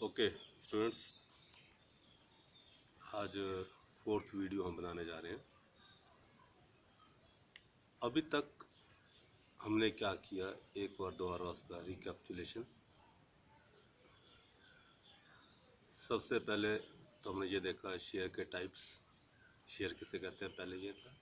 Okay students, आज fourth video हम बनाने जा रहे हैं। अभी तक हमने क्या किया, एक बार दोबारा उसका रिकैप्चुलेशन। सबसे पहले तो हमने ये देखा शेयर के टाइप्स, शेयर किसे कहते हैं पहले ये था।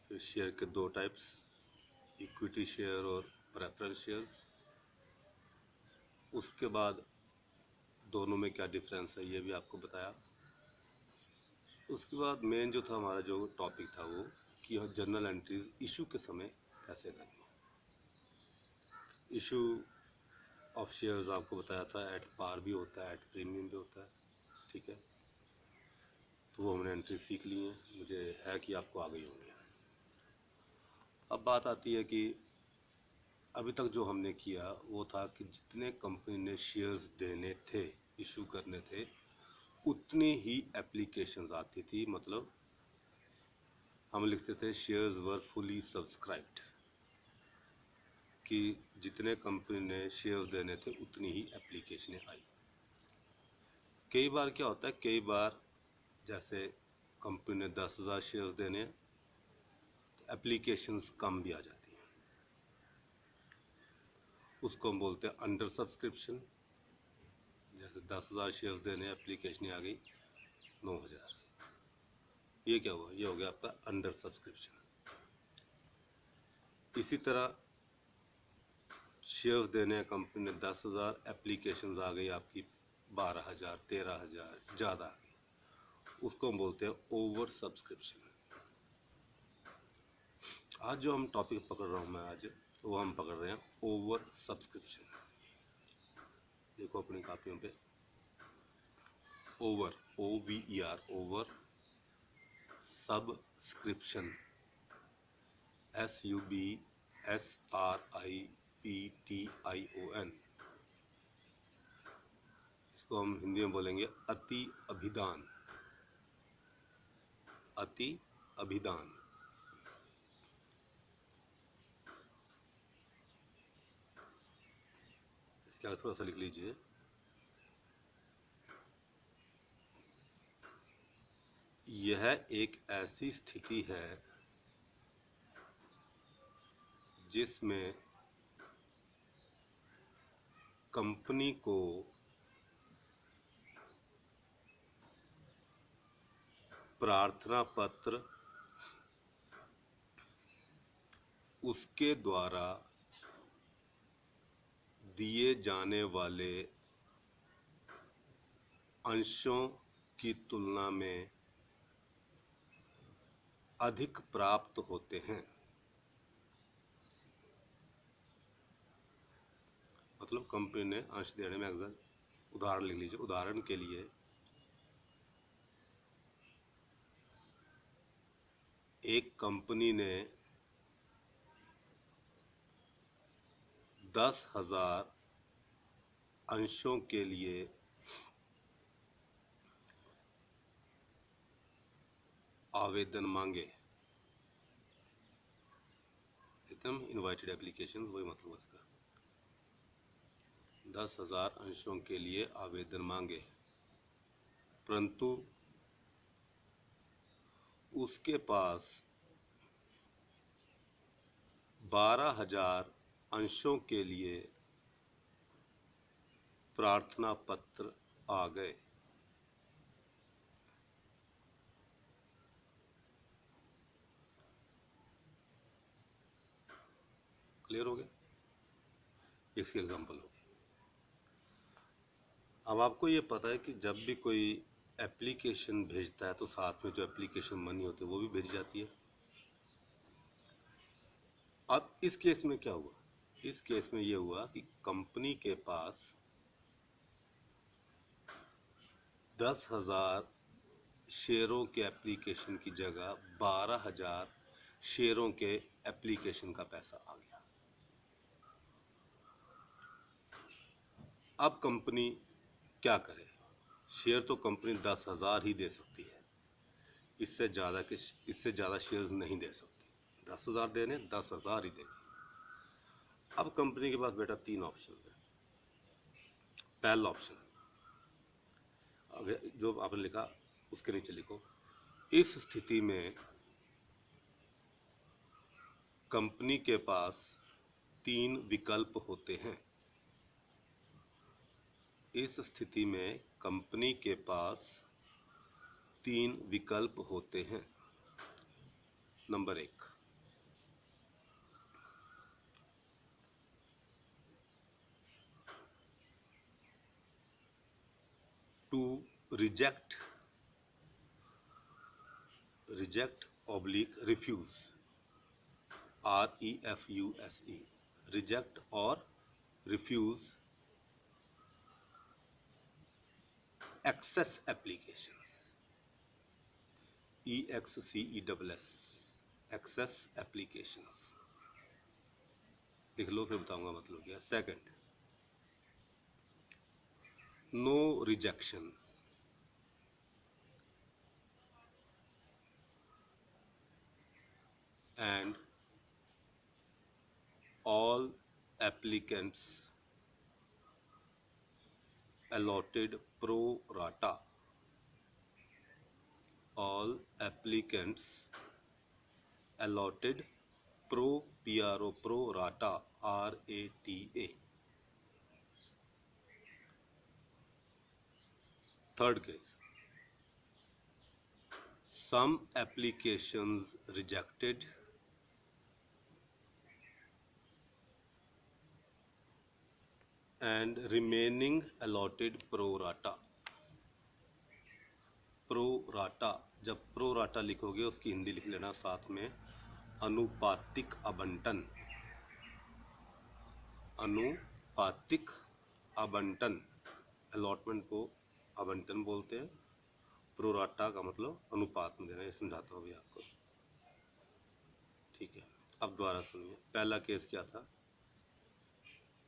फिर शेयर के दो टाइप्स, इक्विटी शेयर और प्रेफरेंस शेयर्स। उसके बाद दोनों में क्या डिफरेंस है ये भी आपको बताया। उसके बाद मेन जो था हमारा जो टॉपिक था वो कि जर्नल एंट्रीज इशू के समय कैसे करनी। इशू ऑफ शेयर्स आपको बताया था, एट पार भी होता है, एट प्रीमियम भी होता है, ठीक है। तो वो हमने एंट्री सीख ली हैं, मुझे है कि आपको आ गई होंगी। अब बात आती है कि अभी तक जो हमने किया वो था कि जितने कंपनी ने शेयर्स देने थे, इशू करने थे, उतनी ही एप्लीकेशंस आती थी। मतलब हम लिखते थे शेयर्स वर फुली सब्सक्राइब्ड, कि जितने कंपनी ने शेयर्स देने थे उतनी ही एप्लीकेशनें आई। कई बार क्या होता है, कई बार जैसे कंपनी ने 10,000 शेयर्स देने हैं तो एप्लीकेशंस कम भी आ जाती हैं, उसको हम बोलते हैं अंडर सब्सक्रिप्शन। जैसे 10,000 शेयर्स देने, एप्लीकेशन आ गई 9,000, ये क्या हुआ, ये हो गया आपका अंडर सब्सक्रिप्शन। इसी तरह शेयर्स देने हैं कंपनी ने 10,000, एप्लीकेशंस आ गई आपकी 12,000 13,000 ज़्यादा आ गई, उसको हम बोलते हैं ओवर सब्सक्रिप्शन। आज जो हम टॉपिक पकड़ रहा हूँ मैं आज, वो हम पकड़ रहे हैं ओवर सब्सक्रिप्शन। देखो अपनी कापियों पे, over, OVER, over, subscription, SUBSRIPTION। इसको हम हिंदी में बोलेंगे अति अभिदान। अति अभिदान। इसके आगे थोड़ा सा लिख लीजिए, यह एक ऐसी स्थिति है जिसमें कंपनी को प्रार्थना पत्र उसके द्वारा दिए जाने वाले अंशों की तुलना में अधिक प्राप्त होते हैं। मतलब कंपनी ने अंश देने में अक्सर, उदाहरण लिख लीजिए, उदाहरण के लिए एक कंपनी ने 10,000 अंशों के लिए आवेदन मांगे, एकदम इनवाइटेड एप्लीकेशन, वही मतलब उसका, 10,000 अंशों के लिए आवेदन मांगे, परंतु उसके पास 12,000 अंशों के लिए प्रार्थना पत्र आ गए। क्लियर हो गया? इसकी एग्जांपल हो। अब आपको ये पता है कि जब भी कोई एप्लीकेशन भेजता है तो साथ में जो एप्लीकेशन मनी होती है वो भी भेजी जाती है। अब इस केस में क्या हुआ, इस केस में ये हुआ कि कंपनी के पास 10,000 शेयरों के एप्लीकेशन की जगह 12,000 शेयरों के एप्लीकेशन का पैसा आ गया। अब कंपनी क्या करे, शेयर तो कंपनी 10,000 ही दे सकती है, इससे ज़्यादा शेयर्स नहीं दे सकती। 10,000 देने, 10,000 ही देगी। अब कंपनी के पास बेटा 3 ऑप्शन है। पहला ऑप्शन, अगर जो आपने लिखा उसके नीचे लिखो, इस स्थिति में कंपनी के पास 3 विकल्प होते हैं। इस स्थिति में कंपनी के पास 3 विकल्प होते हैं। Number 1, two reject refuse, REFUSE, reject और refuse excess applications, EXCESS, excess applications. लिख लो फिर बताऊंगा मतलब क्या। Second, no rejection, and all applicants allotted pro rata, all applicants allotted pro rata, RATA। Third case, some applications rejected and remaining allotted pro rata। Pro rata, जब pro rata लिखोगे उसकी हिंदी लिख लेना साथ में, अनुपातिक आवंटन, अनुपातिक आवंटन। अलॉटमेंट को आवंटन बोलते हैं, प्रो राटा का मतलब अनुपात में देना। ये समझाता हूँ अभी आपको, ठीक है। अब दोबारा सुनिए, पहला केस क्या था,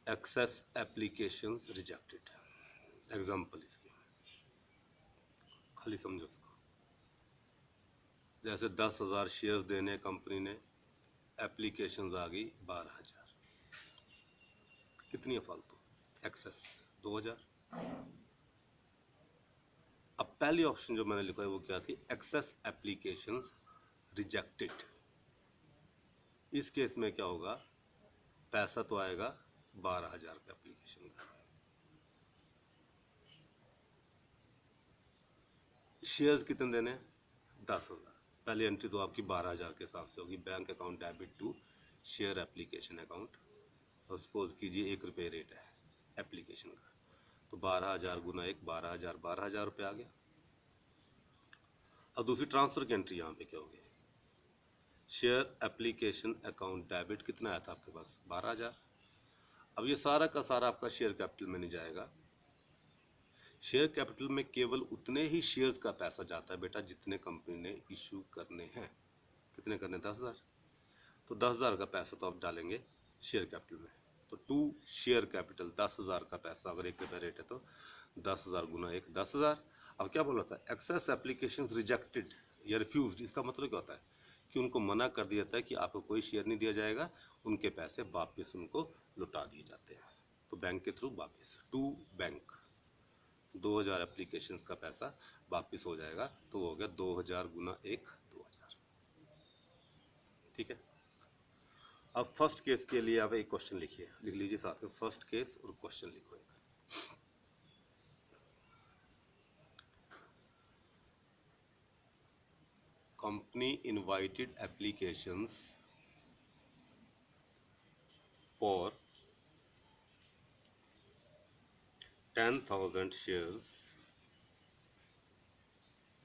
एक्सेस एप्लीकेशंस रिजेक्टेड। एग्जांपल इसके, खाली समझो उसको। जैसे 10,000 शेयर्स देने कंपनी ने, एप्लीकेशंस आ गई 12,000, कितनी है फालतू, एक्सेस 2,000। अब पहली ऑप्शन जो मैंने लिखा है वो क्या थी, एक्सेस एप्लीकेशंस रिजेक्टेड। इस केस में क्या होगा, पैसा तो आएगा 12,000 का एप्लीकेशन का, शेयर्स कितने देने, 10,000। पहली एंट्री तो आपकी 12,000 के हिसाब से होगी, bank account debit to share application account. और सपोज कीजिए 1 रुपये रेट है एप्लीकेशन का, तो 12,000 गुना 1, 12,000, 12,000 रुपये आ गया। अब दूसरी ट्रांसफर की एंट्री यहाँ पे क्या होगी, शेयर एप्लीकेशन अकाउंट डेबिट कितना आया था आपके पास, 12,000। अब ये सारा का सारा आपका शेयर कैपिटल में नहीं जाएगा। शेयर कैपिटल में केवल उतने ही शेयर्स का पैसा जाता है बेटा जितने कंपनी ने इशू करने हैं। कितने करने, 10,000। तो 10,000 का पैसा तो आप डालेंगे शेयर कैपिटल में। तो टू शेयर कैपिटल 10,000 का पैसा, अगर 1 रुपये रेट है तो 10,000 गुना 1, 10,000। अब क्या बोला था, एक्सेस एप्लीकेशन रिजेक्टेड या रिफ्यूज्ड। इसका मतलब क्या होता है कि उनको मना कर दिया था कि आपको कोई शेयर नहीं दिया जाएगा, उनके पैसे वापस उनको लौटा दिए जाते हैं, तो बैंक के थ्रू वापस टू बैंक 2,000 एप्लीकेशंस का पैसा वापस हो जाएगा। तो वो हो गया 2,000 गुना 1, 2,000। ठीक है। अब फर्स्ट केस के लिए आप एक क्वेश्चन लिखिए, लिख लीजिए साथ में, फर्स्ट केस और क्वेश्चन लिखो एक। Company invited applications for 10,000 shares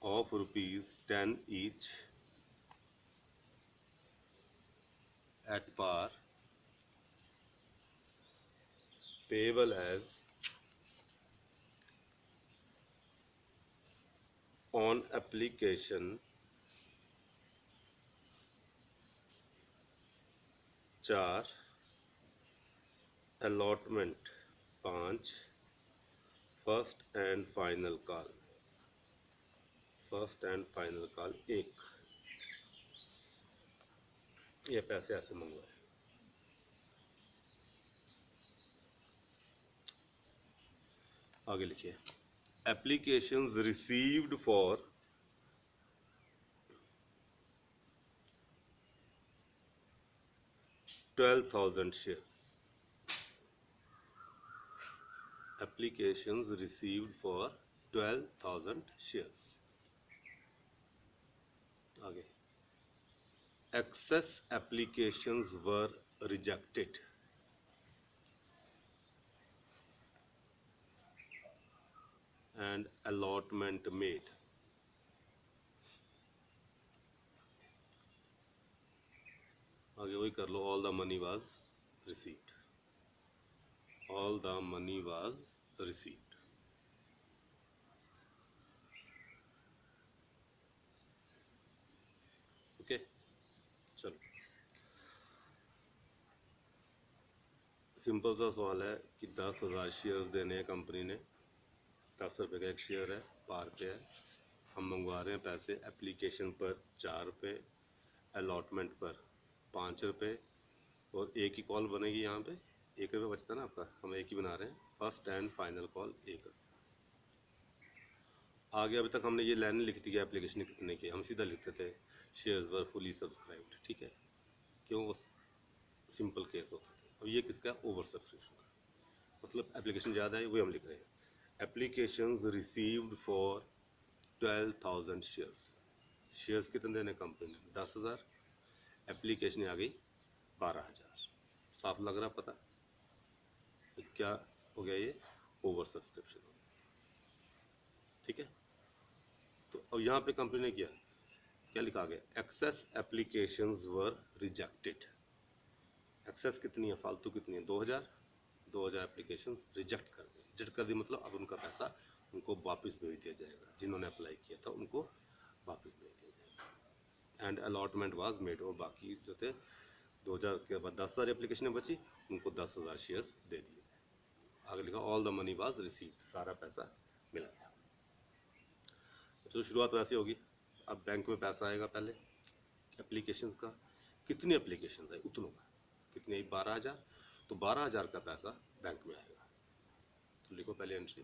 of ₹10 each at par, payable as on application 4, allotment 5, first and final call, first and final call 1। ये पैसे ऐसे मंगवाए। आगे लिखिए applications received for 12,000 shares. Applications received for 12,000 shares. आगे excess applications were rejected. And allotment made. आगे वही कर लो all the money was received. All the money was received. Okay चलो सिंपल सा सवाल है कि 10,000 शेयर्स देने हैं कंपनी ने, 10 रुपये का एक शेयर है, पार पे है, हम मंगवा रहे हैं पैसे एप्लीकेशन पर 4 रुपये, अलॉटमेंट पर 5 रुपये और एक ही कॉल बनेगी यहाँ पे, 1 रुपये बचता है ना आपका, हम एक ही बना रहे हैं, फर्स्ट एंड फाइनल कॉल 1 रुपये। आगे अभी तक हमने ये लाइन लिखी थी कि एप्लीकेशन कितने की, हम सीधा लिखते थे शेयर्स वर फुली सब्सक्राइब्ड, ठीक है, क्यों वो सिंपल केस होता था। अब ये किसका ओवर सब्सक्रिप्शन का, मतलब एप्लीकेशन ज़्यादा है वही हम लिख रहे हैं। Applications received for 12,000 shares, shares कितने देने कंपनी ने 10,000, एप्लीकेशन आ गई 12,000, साफ लग रहा पता तो क्या हो गया, ये ओवर सब्सक्रिप्शन हो गया, ठीक है। तो अब यहाँ पे कंपनी ने क्या लिखा गया, एक्सेस एप्लीकेशंस वर रिजेक्टेड। एक्सेस कितनी है, फालतू कितनी है, 2,000 एप्लीकेशन रिजेक्ट कर दी, मतलब अब उनका पैसा उनको वापस भेज दिया जाएगा, जिन्होंने अप्लाई किया था उनको वापस भेज दिया जाएगा। एंड अलॉटमेंट वाज मेड, और बाकी जो थे 2,000 के बाद 10,000 एप्लीकेशन बची, उनको 10,000 शेयर्स दे दिए। आगे लिखा all the money was received, सारा पैसा मिल गया। चलो शुरुआत वैसे होगी, अब बैंक में पैसा आएगा पहले एप्लीकेशन का, कितनी एप्लीकेशन है उतनों का, कितनी 12,000, तो 12,000 का पैसा बैंक में आएगा। तो लिखो पहले entry,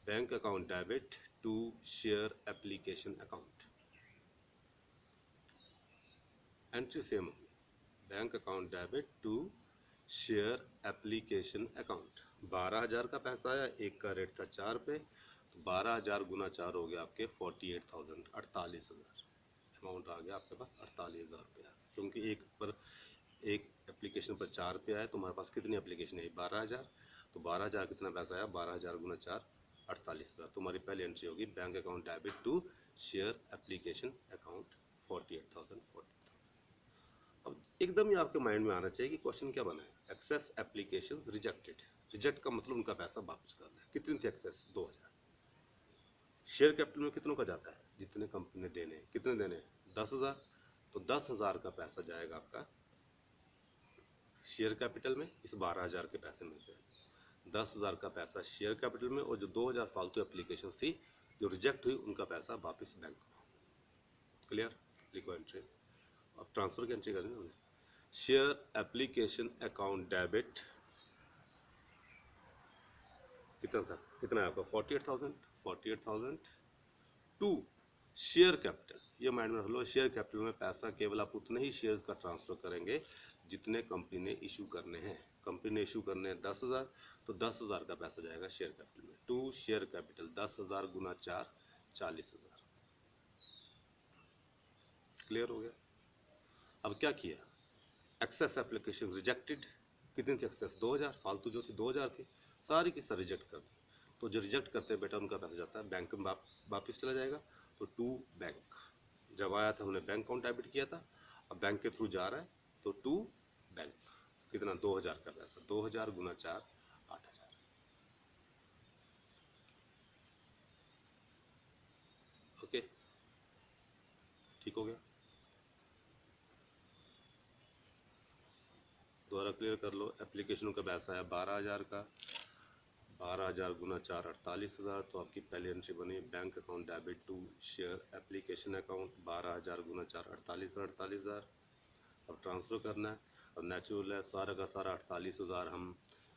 bank account debit to share application account, entry same होगी, bank account debit to share application account. 12,000 का पैसा आया, एक का रेट था 4 रुपये, तो 12,000 गुना 4 हो गया आपके 48,000, 48,000 अमाउंट आ गया आपके पास, 48,000 रुपया, क्योंकि एक एप्लीकेशन पर 4 रुपये आए, तो हमारे पास कितनी एप्लीकेशन है 12,000, तो 12,000 कितना पैसा आया, 12,000 गुना 4 48,000। तुम्हारी पहली एंट्री होगी bank account debit to share application account 48,000। अब एकदम ही आपके माइंड में आना चाहिए कि क्वेश्चन क्या बना है, एक्सेस एप्लीकेशन रिजेक्टेड, रिजेक्ट का मतलब उनका पैसा वापस करना है। कितनी थी एक्सेस, 2,000। शेयर कैपिटल में कितनों का जाता है, जितने कंपनी ने देने, कितने देने 10,000, तो 10,000 का पैसा जाएगा आपका शेयर कैपिटल में, इस 12,000 के पैसे में से 10,000 का पैसा शेयर कैपिटल में, और जो 2,000 फालतू एप्लीकेशन थी जो रिजेक्ट हुई उनका पैसा वापस बैंक में। क्लियर, लिखो एंट्री, अब ट्रांसफर की एंट्री करनी है। शेयर एप्लीकेशन अकाउंट डेबिट कितना था, कितना है आपका 48,000 टू शेयर कैपिटल, ये माइंड में रख लो, शेयर कैपिटल में पैसा केवल आप उतने ही शेयर्स का ट्रांसफर करेंगे जितने कंपनी ने इशू करने हैं। कंपनी ने इशू करने हैं 10,000, तो 10,000 का पैसा जाएगा शेयर कैपिटल में, टू शेयर कैपिटल 10,000 गुना 4 40,000। क्लियर हो गया। अब क्या किया, एक्सेस एप्लीकेशन रिजेक्टेड, कितनी थी एक्सेस 2,000, फालतू जो थी 2,000 थी, सारी की सारी रिजेक्ट कर दी, तो जो रिजेक्ट करते हैं बेटा उनका पैसा जाता है बैंक में वापस चला जाएगा, तो टू बैंक, जब आया था हमने बैंक अकाउंट डेबिट किया था, अब बैंक के थ्रू जा रहा है, तो टू बैंक, कितना 2,000 का पैसा, 2,000 गुना 4 8,000। ओके ठीक हो गया, दोबारा क्लियर कर लो। एप्लीकेशन का पैसा है 12,000 का, 12,000 गुना 4 48,000, तो आपकी पहली एंट्री बनी bank account debit to share application account 12,000 गुना 4 48,000। अब ट्रांसफ़र करना है, अब नेचुरल है, सारा का सारा 48,000 हम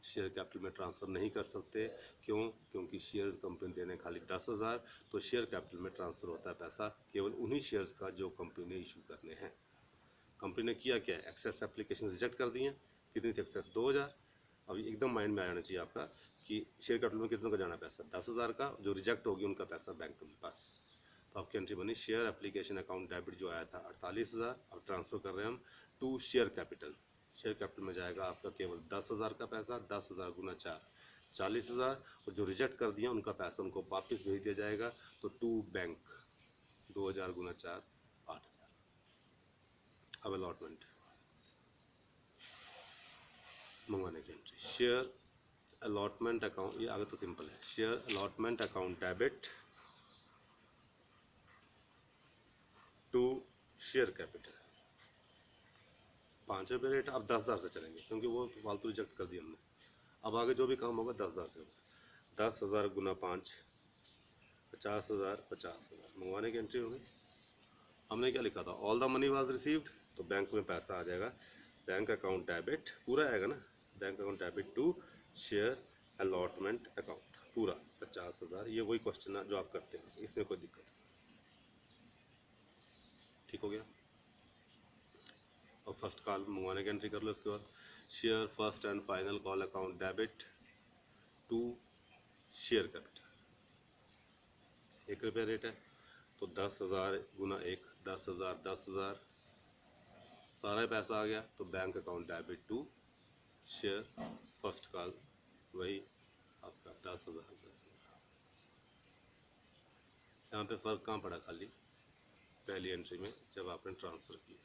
शेयर कैपिटल में ट्रांसफ़र नहीं कर सकते। क्यों? क्योंकि शेयर्स कंपनी देने खाली 10,000, तो शेयर कैपिटल में ट्रांसफ़र होता है पैसा केवल उन्हीं शेयर्स का जो कंपनी ने इशू करने हैं। कंपनी ने किया क्या? एक्सेस एप्लीकेशन रिजेक्ट कर दी हैं। कितनी थी एक्सेस? 2,000। अब एकदम माइंड में आ जाना चाहिए आपका कि शेयर कैपिटल में कितने का जाना पैसा? 10,000 का। जो रिजेक्ट होगी उनका पैसा बैंक के पास। तो आपकी एंट्री बनी शेयर एप्लीकेशन अकाउंट डेबिट जो आया था 48,000, अब ट्रांसफ़र कर रहे हैं हम to share capital. Share capital में जाएगा आपका केवल 10,000 का पैसा, 10,000 गुना 4 40,000, और जो रिजेक्ट कर दिया उनका पैसा उनको वापस भेज दिया जाएगा। तो टू बैंक 2,000 गुना 4 8,000। अब अलॉटमेंट मंगवाने की एंट्री, शेयर अलॉटमेंट अकाउंट, ये आगे तो सिंपल है। Share allotment account debit to share capital. 5 रुपये रेट, अब 10,000 से चलेंगे क्योंकि वो फालतू रिजेक्ट कर दिया हमने। अब आगे जो भी काम होगा 10,000 से होगा। 10,000 गुना 5 50,000 50,000 मंगवाने की एंट्री होगी। हमने क्या लिखा था? All the money was received, तो बैंक में पैसा आ जाएगा। बैंक अकाउंट डेबिट पूरा आएगा ना, bank account debit to share allotment account पूरा 50,000। ये वही क्वेश्चन है जो आप करते हैं, इसमें कोई दिक्कत नहीं। ठीक हो गया। और फर्स्ट कॉल मंगवाने की एंट्री कर लो। इसके बाद share first and final call account debit to share capital. 1 रुपया रेट है, तो 10,000 गुना 1 10,000 10,000 सारा पैसा आ गया। तो bank account debit to share first call वही आपका 10,000। यहाँ पे फ़र्क कहाँ पड़ा? खाली पहली एंट्री में जब आपने ट्रांसफ़र किया,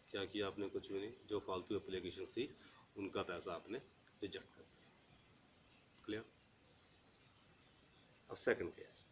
क्या किया आपने? कुछ भी नहीं। जो फालतू एप्लीकेशन थी उनका पैसा आपने रिजेक्ट कर दिया। क्लियर? अब सेकंड केस,